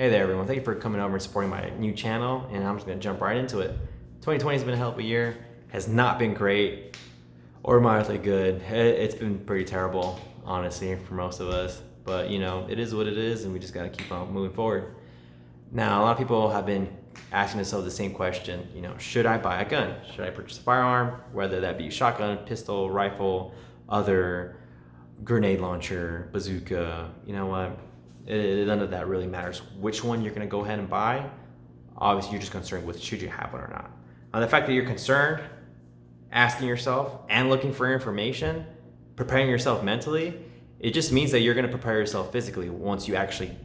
Hey there, everyone. Thank you for coming over and supporting my new channel, and I'm just going to jump right into it. 2020 has been a hell of a year. Has not been great or mildly good. It's been pretty terrible, honestly, for most of us. But, it is what it is, and we just got to keep on moving forward. Now, a lot of people have been asking themselves the same question, should I buy a gun? Should I purchase a firearm? Whether that be shotgun, pistol, rifle, other grenade launcher, bazooka, you know what? None of that really matters. Which one you're going to go ahead and buy, obviously you're just concerned with should you have one or not. Now, the fact that you're concerned, asking yourself and looking for information, preparing yourself mentally, it just means that you're going to prepare yourself physically once you actually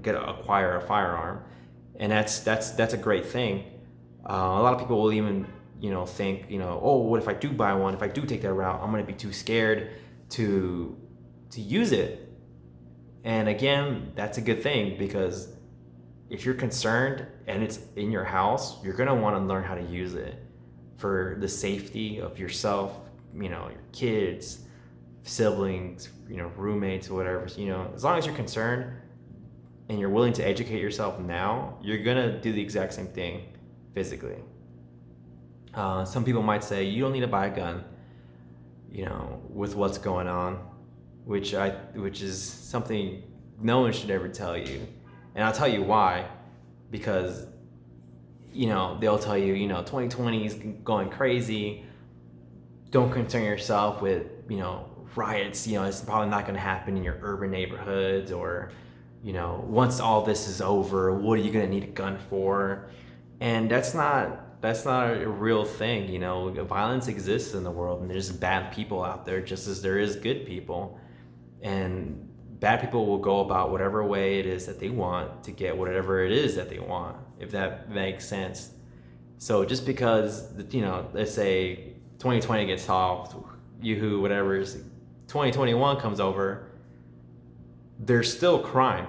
acquire a firearm, and that's a great thing. A lot of people will even think oh, what if I do buy one? If I do take that route, I'm going to be too scared to use it. And again, that's a good thing, because if you're concerned and it's in your house, you're going to want to learn how to use it for the safety of yourself, your kids, siblings, roommates, or whatever. As long as you're concerned and you're willing to educate yourself now, you're going to do the exact same thing physically. Some people might say you don't need to buy a gun, with what's going on, which is something no one should ever tell you. And I'll tell you why. Because they'll tell you 2020 is going crazy, don't concern yourself with riots, it's probably not going to happen in your urban neighborhoods, or once all this is over, what are you going to need a gun for? And that's not a real thing. Violence exists in the world, and there's bad people out there just as there is good people. And bad people will go about whatever way it is that they want to get whatever it is that they want, if that makes sense. So just because, let's say 2020 gets solved, yoo-hoo, whatever, 2021 comes over, there's still crime.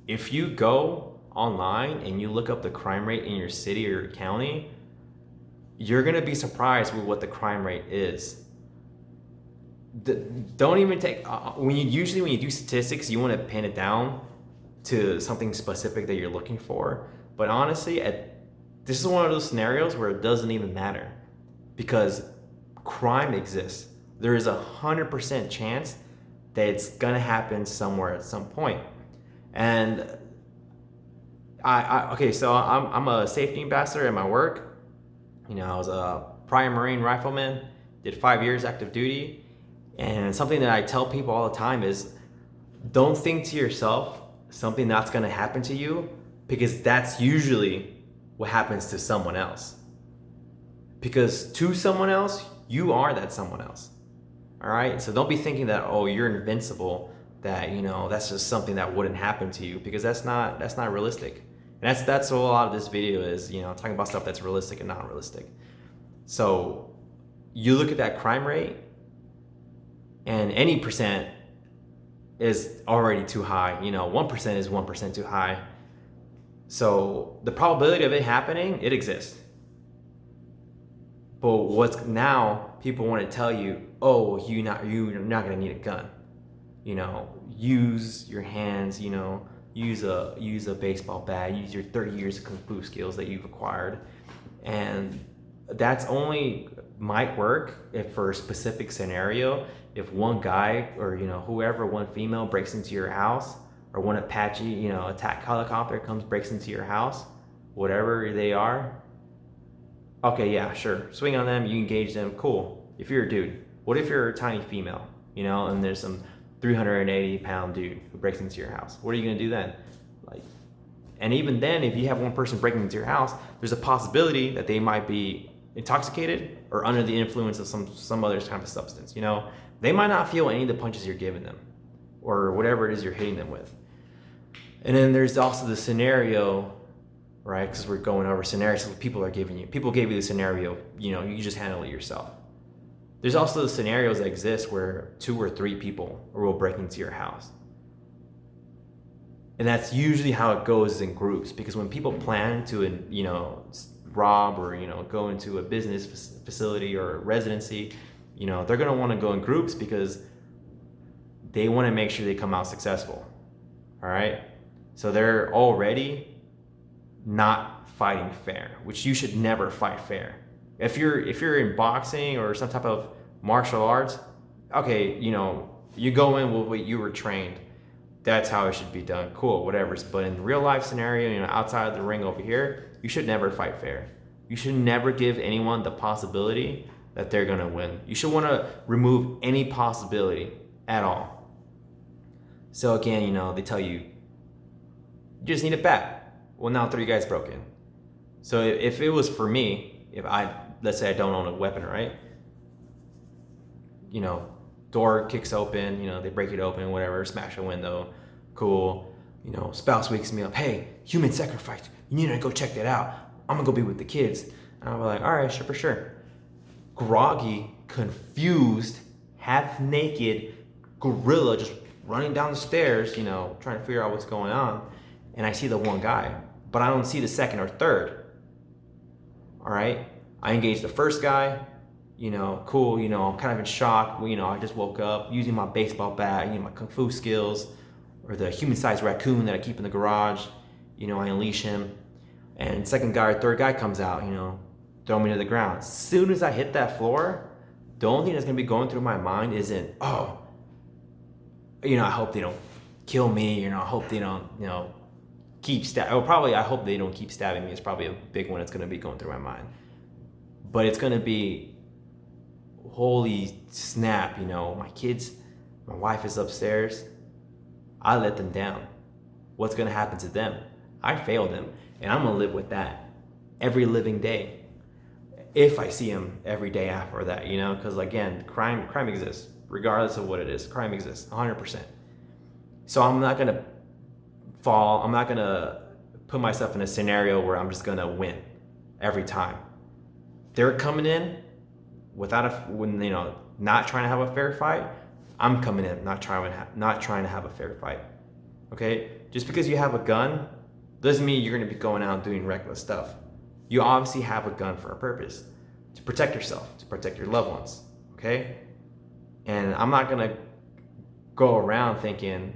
If you go online and you look up the crime rate in your city or your county, you're going to be surprised with what the crime rate is. Don't even take when you do statistics, you want to pin it down to something specific that you're looking for. But honestly, this is one of those scenarios where it doesn't even matter, because crime exists. There is 100% chance that it's gonna happen somewhere at some point. And so I'm a safety ambassador at my work. I was a prior Marine rifleman, did 5 years active duty. And something that I tell people all the time is, don't think to yourself something that's going to happen to you, because that's usually what happens to someone else. Because to someone else, you are that someone else. All right? So don't be thinking that, oh, you're invincible, that, that's just something that wouldn't happen to you, because that's not realistic. And that's what a lot of this video is, talking about stuff that's realistic and not realistic. So you look at that crime rate, and any percent is already too high. 1% is 1% too high. So the probability of it happening, it exists. But what's now, people want to tell you, oh, you're not going to need a gun. Use your hands, use a baseball bat, use your 30 years of kung fu skills that you've acquired. And that's only might work if for a specific scenario, if one guy or whoever, one female breaks into your house, or one Apache attack helicopter breaks into your house, whatever they are. Okay, yeah, sure, swing on them, you engage them, cool. If you're a dude, what if you're a tiny female, and there's some 380-pound dude who breaks into your house? What are you gonna do then? And even then, if you have one person breaking into your house, there's a possibility that they might be intoxicated or under the influence of some other kind of substance. They might not feel any of the punches you're giving them, or whatever it is you're hitting them with. And then there's also the scenario, right? Because we're going over scenarios that people gave you the scenario, you just handle it yourself. There's also the scenarios that exist where 2 or 3 people will break into your house. And that's usually how it goes in groups, because when people plan to, rob or, go into a business facility or a residency, they're going to want to go in groups, because they want to make sure they come out successful. All right. So they're already not fighting fair, which you should never fight fair. If you're in boxing or some type of martial arts, okay, you go in with what you were trained. That's how it should be done. Cool, whatever. But in real life scenario, outside of the ring over here, you should never fight fair. You should never give anyone the possibility that they're gonna win. You should want to remove any possibility at all. So again, they tell you just need a bat. Well, now 3 guys broken. So if it was for me, let's say I don't own a weapon, right? Door kicks open, they break it open, whatever, smash a window, cool. Spouse wakes me up, hey, human sacrifice, you need to go check that out. I'm gonna go be with the kids. And I'm like, all right, sure, for sure. Groggy, confused, half naked gorilla just running down the stairs, trying to figure out what's going on. And I see the one guy, but I don't see the second or third. All right, I engage the first guy. Cool, I'm kind of in shock. I just woke up using my baseball bat, my kung fu skills, or the human-sized raccoon that I keep in the garage. I unleash him. And second guy or third guy comes out, throw me to the ground. As soon as I hit that floor, the only thing that's gonna be going through my mind isn't, I hope they don't kill me, I hope they don't, keep I hope they don't keep stabbing me. It's probably a big one that's gonna be going through my mind. But it's gonna be, holy snap, my kids, my wife is upstairs. I let them down. What's gonna happen to them? I failed them, and I'm gonna live with that every living day. If I see them every day after that, because again, crime exists, regardless of what it is. Crime exists, 100%. So I'm not gonna fall. I'm not gonna put myself in a scenario where I'm just gonna win every time. They're coming in not trying to have a fair fight. I'm coming in not trying to have a fair fight. Okay, just because you have a gun doesn't mean you're gonna be going out doing reckless stuff. You obviously have a gun for a purpose, to protect yourself, to protect your loved ones. Okay, and I'm not gonna go around thinking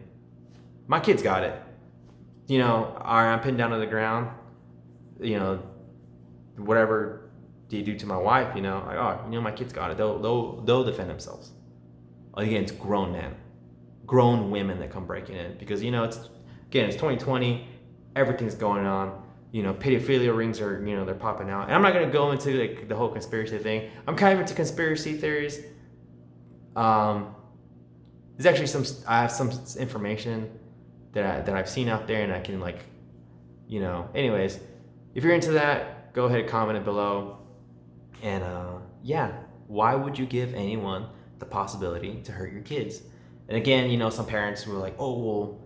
my kid's got it. All right, I'm pinned down to the ground. Whatever they do to my wife, like, oh, my kids got it. They'll defend themselves. Again, it's grown men, grown women that come breaking in, because it's 2020, everything's going on. Pedophilia rings are they're popping out, and I'm not gonna go into the whole conspiracy thing. I'm kind of into conspiracy theories. There's actually I have some information that I've seen out there, and I can anyways, if you're into that, go ahead and comment it below. And why would you give anyone the possibility to hurt your kids? And again, some parents were like, oh, well,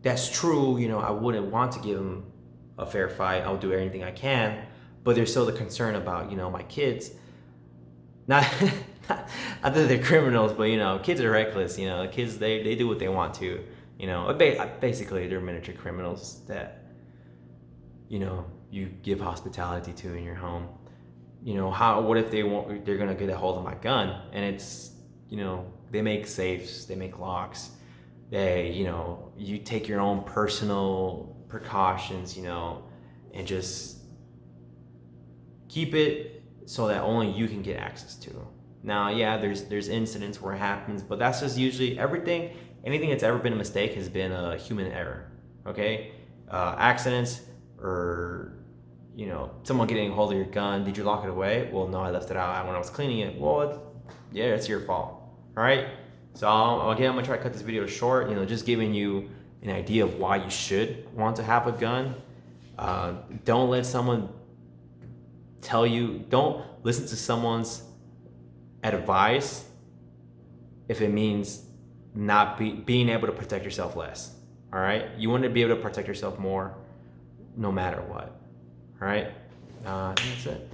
that's true. I wouldn't want to give them a fair fight. I'll do everything I can. But there's still the concern about, my kids. Not that they're criminals, but, kids are reckless. Kids, they do what they want to. Basically, they're miniature criminals that, you give hospitality to in your home. What if they're gonna get a hold of my gun, and it's, they make safes, they make locks, you take your own personal precautions, and just keep it so that only you can get access to. Now, yeah, there's incidents where it happens, but that's just usually anything that's ever been a mistake has been a human error, okay? Accidents or, someone getting a hold of your gun. Did you lock it away? Well, no, I left it out when I was cleaning it. Well, it's your fault. All right. So again, I'm gonna try to cut this video short. Just giving you an idea of why you should want to have a gun. Don't let someone tell you. Don't listen to someone's advice if it means not being able to protect yourself less. All right. You want to be able to protect yourself more, no matter what. All right, that's it.